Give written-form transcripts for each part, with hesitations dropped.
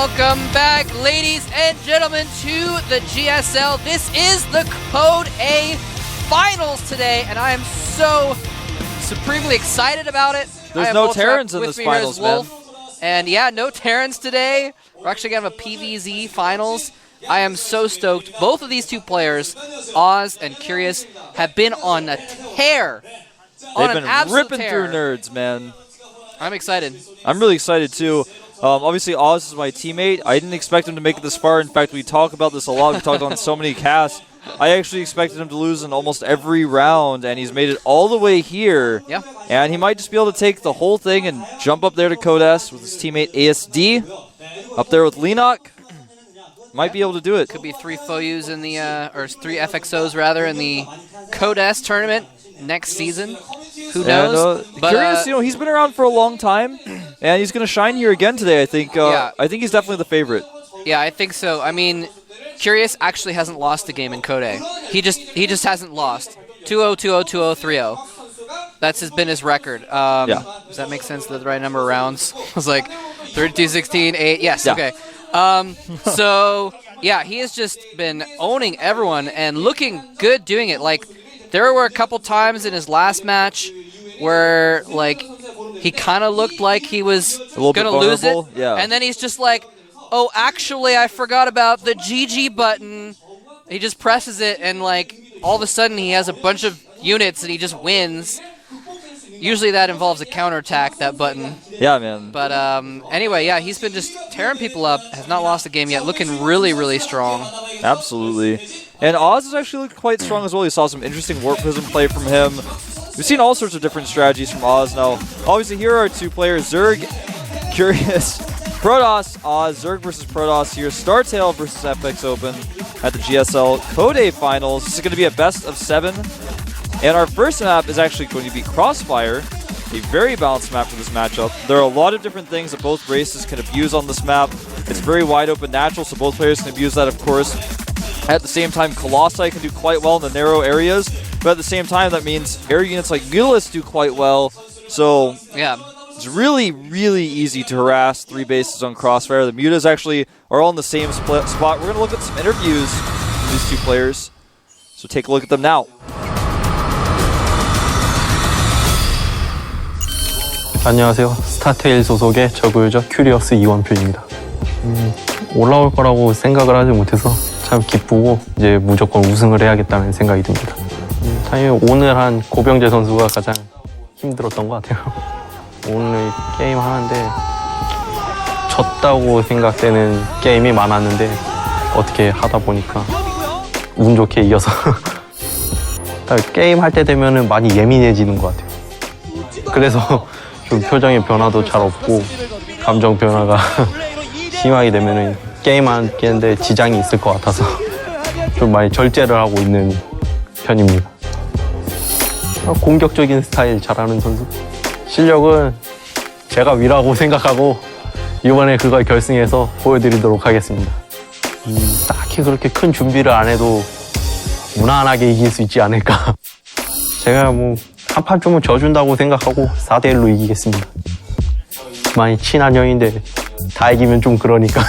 Welcome back, ladies and gentlemen, to the GSL. This is the Code A Finals today, and I am so supremely excited about it. There's no Terrans in this finals, man. And yeah, no Terrans today. We're actually going to have a PVZ finals. I am so stoked. Both of these two players, Oz and Curious, have been on a tear. They've been ripping through nerds, man. I'm excited. I'm really excited, too. Obviously, Oz is my teammate. I didn't expect him to make it this far. In fact, we talk about this a lot. We talked on so many casts. I actually expected him to lose in almost every round, and he's made it all the way here. Yeah. And he might just be able to take the whole thing and jump up there to Code S with his teammate ASD. Up there with Lenok. Might be able to do it. Could be 3 FOUs in the, or 3 FXOs rather, in the Code S tournament next season. Who knows? And, Curious, you know, he's been around for a long time, and he's going to shine here again today, I think. Yeah. I think he's definitely the favorite. Yeah, I think so. I mean, Curious actually hasn't lost a game in Code A. He just hasn't lost. 2-0, 2-0, 2-0, 3-0. That's been his record. Yeah. Does that make sense? The right number of rounds? I was like 32, 16, 8. Yes, yeah. Okay. So, yeah, he has just been owning everyone and looking good doing it. Like, there were a couple times in his last match where, like, he kind of looked like he was going to lose it. Yeah. And then he's just like, oh, actually, I forgot about the GG button. He just presses it, and, like, all of a sudden he has a bunch of units, and he just wins. Usually that involves a counterattack, that button. Yeah, man. But anyway, yeah, he's been just tearing people up, has not lost a game yet, looking really, really strong. Absolutely. And Oz has actually looked quite strong as well. You saw some interesting Warp Prism play from him. We've seen all sorts of different strategies from Oz. Now, obviously, here are 2 players, Zerg, Curious, Protoss, Oz, Zerg versus Protoss here, Startail versus FX Open at the GSL Code A Finals. This is going to be a best of 7. And our first map is actually going to be Crossfire, a very balanced map for this matchup. There are a lot of different things that both races can abuse on this map. It's very wide open natural, so both players can abuse that, of course. At the same time, Colossi can do quite well in the narrow areas, but at the same time, that means air units like Mutalisk do quite well. So yeah, it's really, really easy to harass 3 bases on Crossfire. The Mutas actually are all in the same spot. We're going to look at some interviews from these 2 players, so take a look at them now. 안녕하세요. 스타테일 소속의 저그유저 큐리어스 이원표입니다. 올라올 거라고 생각을 하지 못해서 참 기쁘고 이제 무조건 우승을 해야겠다는 생각이 듭니다. 당연히 오늘 한 고병재 선수가 가장 힘들었던 것 같아요. 오늘 게임 하는데 졌다고 생각되는 게임이 많았는데 어떻게 하다 보니까 운 좋게 이겨서 게임 할 때 되면은 많이 예민해지는 것 같아요. 그래서 좀 표정의 변화도 잘 없고 감정 변화가 심하게 되면은 게임하는데 지장이 있을 것 같아서 좀 많이 절제를 하고 있는 편입니다. 공격적인 스타일 잘하는 선수. 실력은 제가 위라고 생각하고 이번에 그걸 결승해서 보여드리도록 하겠습니다. 딱히 그렇게 큰 준비를 안 해도 무난하게 이길 수 있지 않을까. 제가 뭐 한 판쯤은 져준다고 생각하고 4대1로 이기겠습니다. 많이 친한 형인데 다 이기면 좀 그러니까.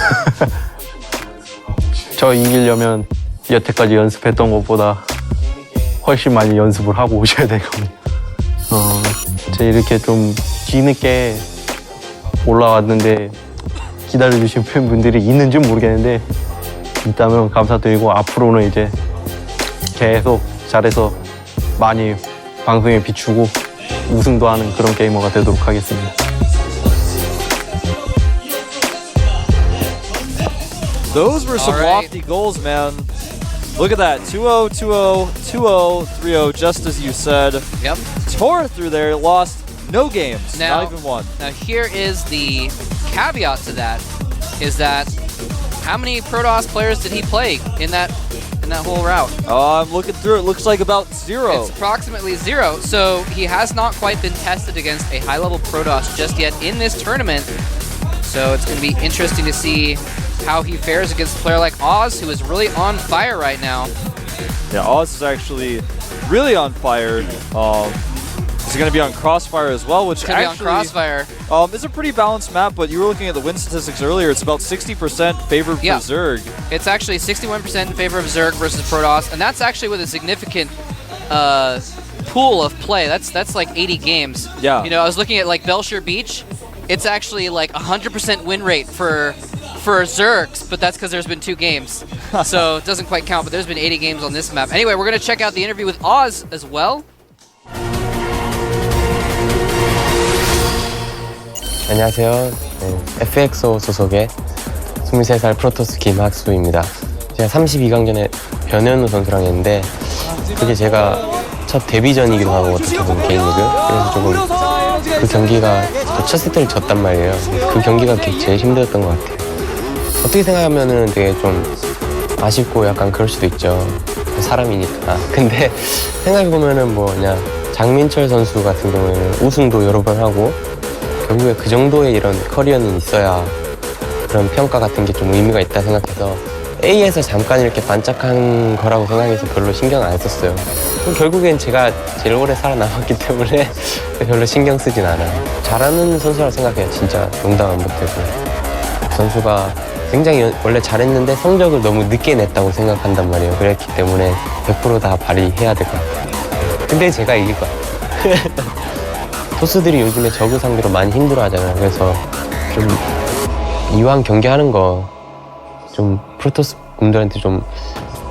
저 이기려면 여태까지 연습했던 것보다 훨씬 많이 연습을 하고 오셔야 될 겁니다. 제가 이렇게 좀 뒤늦게 올라왔는데 기다려주신 팬분들이 있는지 모르겠는데 있다면 감사드리고 앞으로는 이제 계속 잘해서 많이 방송에 비추고 우승도 하는 그런 게이머가 되도록 하겠습니다. Those were some lofty goals, man. Look at that. 2-0, 2-0, 2-0, 3-0, just as you said. Yep. Tore through there, lost no games, now, not even one. Now here is the caveat to that, is that how many Protoss players did he play in that whole route? I'm looking through it. Looks like about 0. It's approximately 0. So he has not quite been tested against a high-level Protoss just yet in this tournament. So it's going to be interesting to see how he fares against a player like Oz, who is really on fire right now. Yeah, Oz is actually really on fire. He's going to be on Crossfire as well, which He's going to be on Crossfire. It's a pretty balanced map, but you were looking at the win statistics earlier. It's about 60% favor for Zerg. It's actually 61% in favor of Zerg versus Protoss, and that's actually with a significant pool of play. That's like 80 games. Yeah. You know, I was looking at like Belshire Beach. It's actually like 100% win rate for Zergs, but that's because there's been 2 games. So it doesn't quite count, but there's been 80 games on this map. Anyway, we're going to check out the interview with Oz as well. 안녕하세요. FXO 소속의 23살 프로토스 김학수입니다. 제가 32강전에 변현우 선수랑 했는데 그게 제가 첫 데뷔전이기도 하고 어떻게 보면 개인 리그. 그래서 조금 그 경기가 첫 세트를 졌단 말이에요. 그 경기가 제일 힘들었던 것 같아요. 어떻게 생각하면은 되게 좀 아쉽고 약간 그럴 수도 있죠. 사람이니까. 근데 생각해보면은 뭐냐 장민철 선수 같은 경우에는 우승도 여러 번 하고 결국에 그 정도의 이런 커리어는 있어야 그런 평가 같은 게 좀 의미가 있다 생각해서 A에서 잠깐 이렇게 반짝한 거라고 생각해서 별로 신경 안 썼어요. 결국엔 제가 제일 오래 살아남았기 때문에 별로 신경 쓰진 않아요. 잘하는 선수라고 생각해요. 진짜 농담 안 못해도. 그 선수가 굉장히 원래 잘했는데 성적을 너무 늦게 냈다고 생각한단 말이에요. 그랬기 때문에 100% 다 발휘해야 될 것 같아요. 근데 제가 이길 것 같아요. 토스들이 요즘에 저그 상대로 많이 힘들어하잖아요. 그래서 좀 이왕 경기하는 거 좀 프로토스 분들한테 좀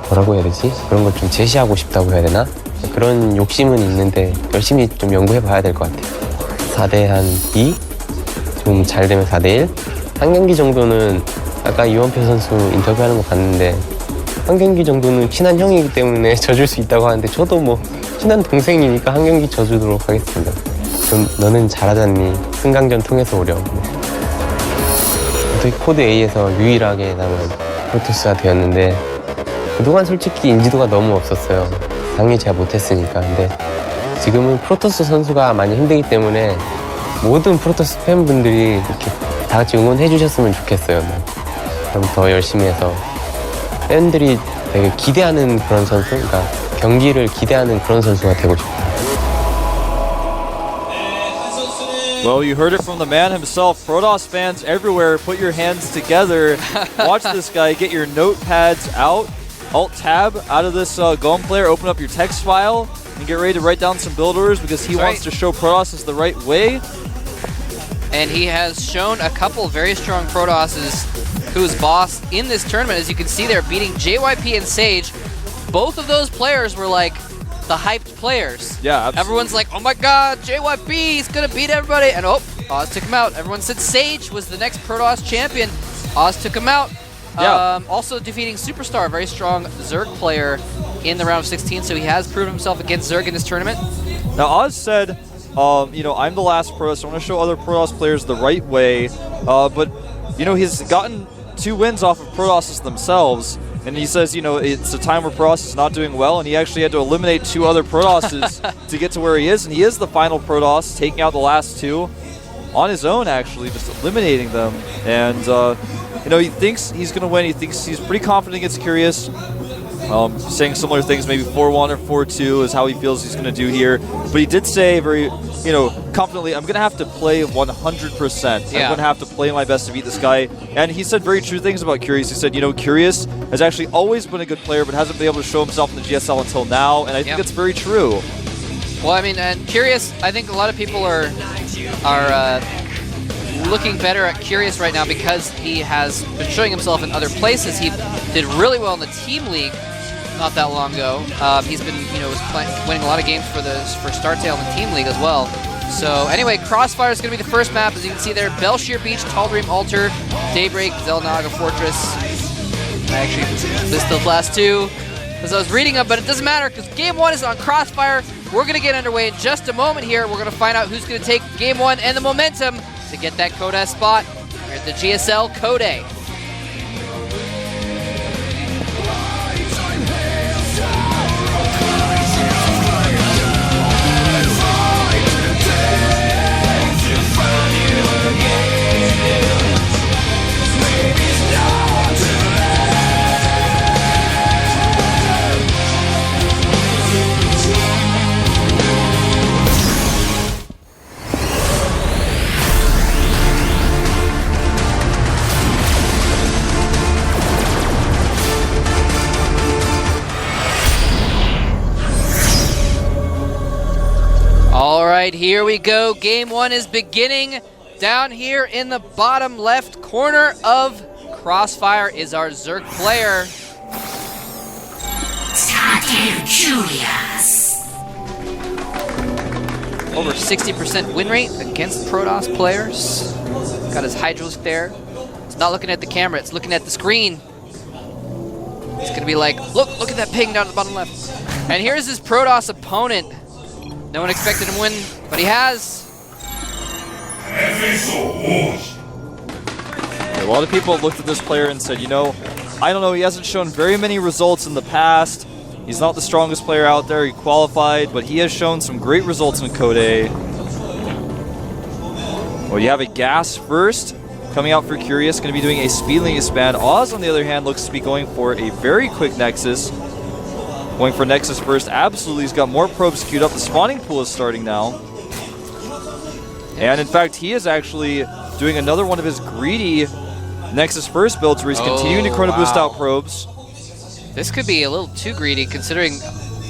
뭐라고 해야 되지? 그런 걸 좀 제시하고 싶다고 해야 되나? 그런 욕심은 있는데 열심히 좀 연구해 봐야 될 것 같아요. 4대 한 2? 좀 잘 되면 4대 1? 한 경기 정도는 아까 이원표 선수 인터뷰하는 거 봤는데 한 경기 정도는 친한 형이기 때문에 져줄 수 있다고 하는데 저도 뭐 친한 동생이니까 한 경기 져주도록 하겠습니다. 좀 너는 잘하잖니 승강전 통해서 오렴. 어떻게 코드 A에서 유일하게 남은 프로토스가 되었는데 그동안 솔직히 인지도가 너무 없었어요. 당연히 제가 못했으니까. 근데 지금은 프로토스 선수가 많이 힘들기 때문에 모든 프로토스 팬분들이 이렇게 다 같이 응원해 주셨으면 좋겠어요. 그럼 더 열심히 해서 팬들이 되게 기대하는 그런 선수, 그러니까 경기를 기대하는 그런 선수가 되고 싶어요. Well, you heard it from the man himself. Protoss fans everywhere, put your hands together. Watch this guy. Get your notepads out. Alt-tab out of this Golem player. Open up your text file and get ready to write down some build orders because he wants to show Protoss is the right way. And he has shown a couple very strong Protosses who's boss in this tournament. As you can see, they're beating JYP and Sage. Both of those players were like the hyped players. Yeah, absolutely. Everyone's like, oh my god, JYP, he's gonna beat everybody. And oh, Oz took him out. Everyone said Sage was the next Protoss champion. Oz took him out. Yeah. Also defeating Superstar, a very strong Zerg player in the round of 16. So he has proven himself against Zerg in this tournament. Now, Oz said, you know, I'm the last Protoss. I want to show other Protoss players the right way. But, you know, he's gotten 2 wins off of Protosses themselves. And he says, you know, it's a time where Protoss is not doing well, and he actually had to eliminate 2 other Protosses to get to where he is. And he is the final Protoss, taking out the last 2 on his own, actually, just eliminating them. And, you know, he thinks he's going to win. He thinks he's pretty confident against Curious. Saying similar things, maybe 4-1 or 4-2 is how he feels he's going to do here. But he did say very, you know, confidently, I'm going to have to play 100%. Yeah. I'm going to have to play my best to beat this guy. And he said very true things about Curious. He said, you know, Curious has actually always been a good player, but hasn't been able to show himself in the GSL until now. And I think that's very true. Well, I mean, and Curious, I think a lot of people are looking better at Curious right now because he has been showing himself in other places. He did really well in the Team League not that long ago. He's been, you know, winning a lot of games for Startail in the Team League as well. So anyway, Crossfire is going to be the first map, as you can see there. Belshire Beach, Tall Dream Altar, Daybreak, Zelnaga Fortress. I actually listed the last 2 as I was reading them, but it doesn't matter because Game 1 is on Crossfire. We're going to get underway in just a moment here. We're going to find out who's going to take Game 1 and the momentum to get that Code S spot. We're at the GSL Code A. right, here we go. Game 1 is beginning. Down here in the bottom left corner of Crossfire is our Zerg player. Over 60% win rate against Protoss players. Got his Hydros there. It's not looking at the camera, it's looking at the screen. It's gonna be like, look at that ping down at the bottom left. And here's his Protoss opponent. No one expected him to win, but he has. A lot of people have looked at this player and said, you know, I don't know, he hasn't shown very many results in the past. He's not the strongest player out there. He qualified, but he has shown some great results in Code A. Well, you have a Gas first coming out for Curious, going to be doing a speedling expand. Oz, on the other hand, looks to be going for a very quick Nexus. Going for Nexus first. Absolutely, he's got more probes queued up. The spawning pool is starting now. And in fact, he is actually doing another one of his greedy Nexus first builds where he's continuing to chrono boost out probes. This could be a little too greedy considering,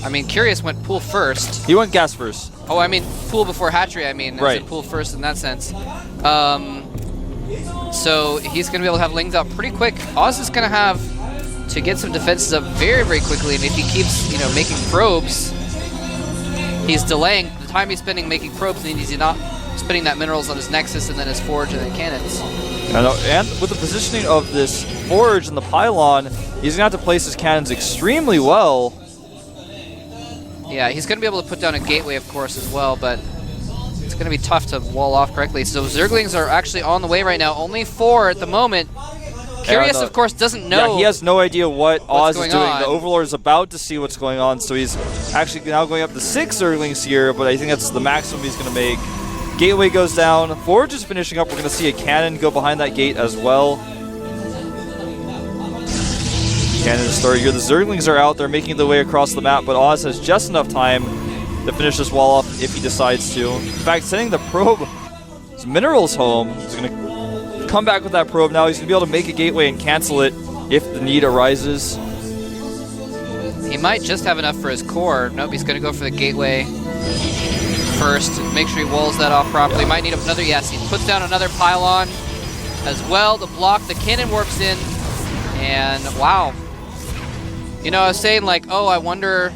I mean, Curious went pool first. He went Gas first. Oh, I mean, pool before hatchery, I mean. Right. Pool first in that sense. So he's going to be able to have Lings out pretty quick. Oz is going to have to get some defenses up very, very quickly, and if he keeps, you know, making probes, he's delaying the time he's spending making probes, and he's not spending that minerals on his Nexus and then his Forge and then cannons. And with the positioning of this Forge and the Pylon, he's going to have to place his cannons extremely well. Yeah, he's going to be able to put down a gateway, of course, as well, but it's going to be tough to wall off correctly. So Zerglings are actually on the way right now. Only 4 at the moment. Curious, of course, doesn't know. Yeah, he has no idea what Oz is doing. On. The Overlord is about to see what's going on, so he's actually now going up to 6 Zerglings here, but I think that's the maximum he's going to make. Gateway goes down. Forge is finishing up. We're going to see a cannon go behind that gate as well. Cannon is starting here. The Zerglings are out there making their way across the map, but Oz has just enough time to finish this wall off if he decides to. In fact, sending the probe, his minerals home. He's going to come back with that probe now. He's going to be able to make a gateway and cancel it if the need arises. He might just have enough for his core. Nope, he's going to go for the gateway first. Make sure he walls that off properly. Yeah. Might need another, yes, he puts down another pylon as well to block. The cannon warps in, and wow. You know, I was saying like, oh, I wonder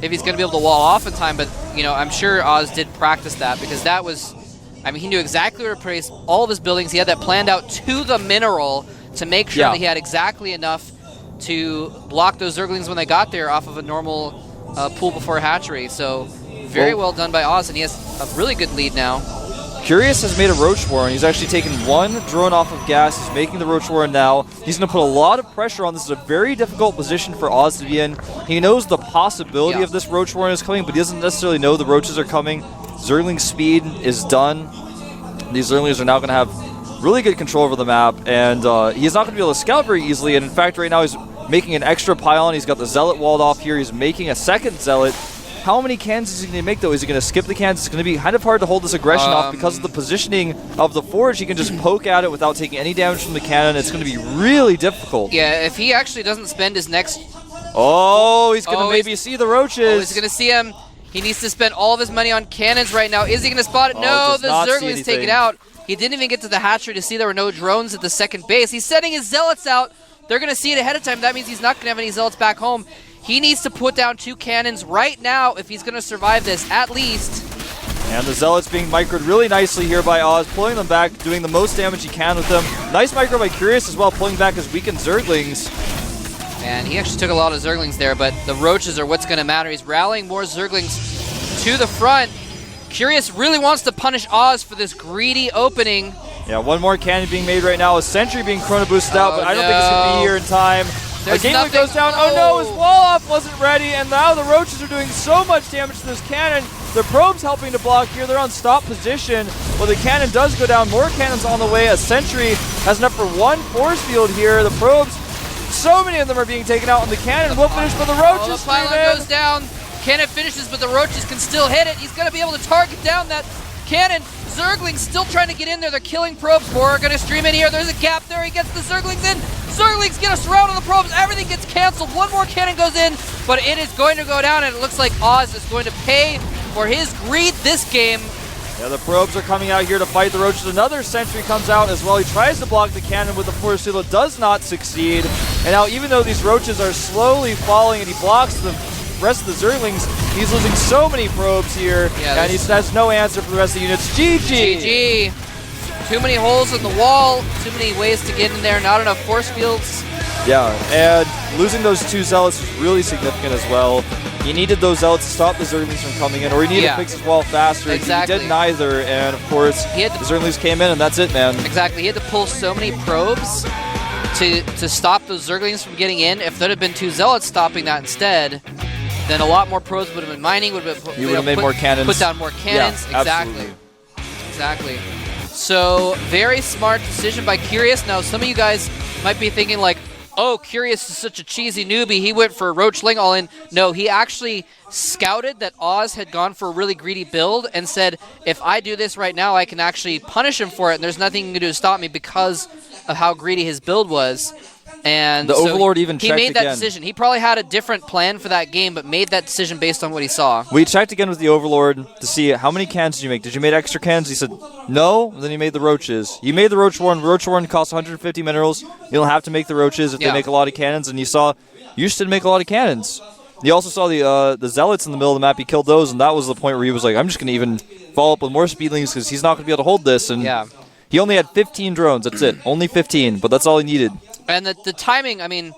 if he's going to be able to wall off in time, but, you know, I'm sure Oz did practice that because that was, I mean, he knew exactly where to place all of his buildings. He had that planned out to the mineral to make sure that he had exactly enough to block those Zerglings when they got there off of a normal pool before hatchery. So very well done by Oz, and he has a really good lead now. Curious has made a Roach Warren. He's actually taken 1 drone off of Gas. He's making the Roach Warren now. He's going to put a lot of pressure on. This is a very difficult position for Oz to be in. He knows the possibility of this Roach Warren is coming, but he doesn't necessarily know the Roaches are coming. Zergling speed is done. These Zerglings are now going to have really good control over the map, and he's not going to be able to scout very easily, and in fact right now he's making an extra pylon. He's got the Zealot walled off here. He's making a second Zealot. How many cans is he going to make, though? Is he going to skip the cans? It's going to be kind of hard to hold this aggression off because of the positioning of the Forge. He can just poke at it without taking any damage from the cannon. It's going to be really difficult. Yeah, if he actually doesn't spend his next... Oh, he's going to maybe see the Roaches. Oh, he's going to see him. He needs to spend all of his money on cannons right now. Is he going to spot it? No, the Zerglings take it out. He didn't even get to the hatchery to see there were no drones at the second base. He's sending his Zealots out. They're going to see it ahead of time. That means he's not going to have any Zealots back home. He needs to put down 2 cannons right now if he's going to survive this, at least. And the Zealots being microed really nicely here by Oz, pulling them back, doing the most damage he can with them. Nice micro by Curious as well, pulling back his weakened Zerglings. And he actually took a lot of Zerglings there, but the Roaches are what's going to matter. He's rallying more Zerglings to the front. Curious really wants to punish Oz for this greedy opening. Yeah, 1 more cannon being made right now. A Sentry being chrono boosted out, but I don't think it's going to be here in time. A gateway goes down. Oh no, his wall off wasn't ready, and now the Roaches are doing so much damage to this cannon. The probe's helping to block here. They're on stop position. Well, the cannon does go down. More cannons on the way. A Sentry has enough for 1 force field here. The probes, so many of them are being taken out, and the cannon will finish, but the Roaches the pylon goes down. Cannon finishes, but the Roaches can still hit it. He's going to be able to target down that cannon. Zerglings still trying to get in there. They're killing probes. More are going to stream in here. There's a gap there. He gets the Zerglings in. Zerglings get a surround on the probes. Everything gets canceled. 1 more cannon goes in, but it is going to go down, and it looks like Oz is going to pay for his greed this game. Yeah, the probes are coming out here to fight the roaches. Another sentry comes out as well. He tries to block the cannon with the force field. It does not succeed. And now even though these roaches are slowly falling and he blocks the rest of the Zerglings, he's losing so many probes here. Yeah, and he has no answer for the rest of the units. GG! GG. Too many holes in the wall. Too many ways to get in there. Not enough force fields. Yeah, and losing those 2 Zealots is really significant as well. He needed those Zealots to stop the Zerglings from coming in, or he needed to fix his wall faster. Exactly. He did neither, and of course, the Zerglings came in, and that's it, man. Exactly. He had to pull so many probes to stop those Zerglings from getting in. If there had been 2 Zealots stopping that instead, then a lot more probes would have been mining. He would have made more cannons. Put down more cannons. Yeah, exactly. absolutely. Exactly. So, very smart decision by Curious. Now, some of you guys might be thinking like, oh, Curious is such a cheesy newbie. He went for Roachling all in. No, he actually scouted that Oz had gone for a really greedy build and said, if I do this right now, I can actually punish him for it, and there's nothing you can do to stop me because of how greedy his build was. And the so Overlord even checked he made that again. decision. He probably had a different plan for that game, but made that decision based on what he saw. We checked again with the Overlord to see how many cannons did you make. Did you make extra cannons? He said no, and then he made the roaches. You made the Roach Warren. Roach Warren costs 150 minerals. You don't have to make the roaches if they make a lot of cannons, and you saw you just didn't make a lot of cannons. You also saw the Zealots in the middle of the map. He killed those, and that was the point where he was like, I'm just going to even follow up with more Speedlings because he's not going to be able to hold this. And he only had 15 drones. That's it. Only 15, but that's all he needed. And the timing, I mean,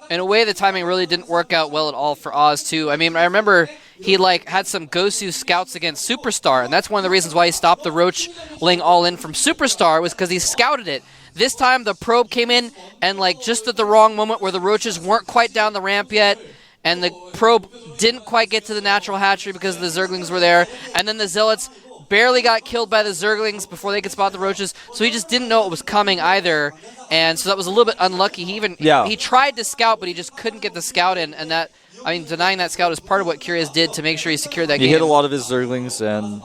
in a way, the timing really didn't work out well at all for Oz, too. I mean, I remember he, had some Gosu scouts against Superstar, and that's one of the reasons why he stopped the Roachling all-in from Superstar was because he scouted it. This time, the probe came in, and, just at the wrong moment where the Roaches weren't quite down the ramp yet, and the probe didn't quite get to the natural hatchery because the Zerglings were there, and then the Zealots barely got killed by the Zerglings before they could spot the Roaches, so he just didn't know it was coming either, and so that was a little bit unlucky. He tried to scout, but he just couldn't get the scout in, and that, I mean, denying that scout is part of what Curious did to make sure he secured that game. He hit a lot of his Zerglings, and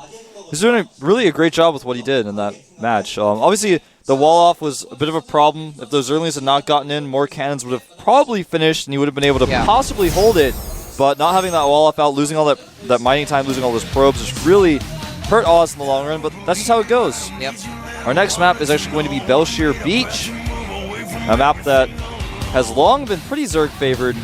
he's doing really a great job with what he did in that match. Obviously, the wall-off was a bit of a problem. If those Zerglings had not gotten in, more cannons would have probably finished, and he would have been able to possibly hold it, but not having that wall-off out, losing all that mining time, losing all those probes, is really hurt Oz in the long run, but that's just how it goes. Yep. Our next map is actually going to be Belshire Beach, a map that has long been pretty Zerg favored.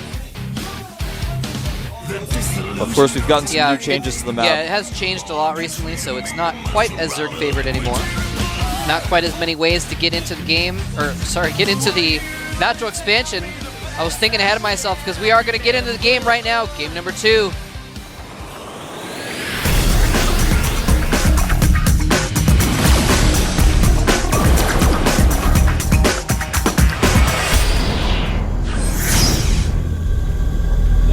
Of course, we've gotten some new changes to the map. Yeah, it has changed a lot recently, so it's not quite as Zerg favored anymore. Not quite as many ways to get into the game, get into the natural expansion. I was thinking ahead of myself because we are going to get into the game right now. Game number 2.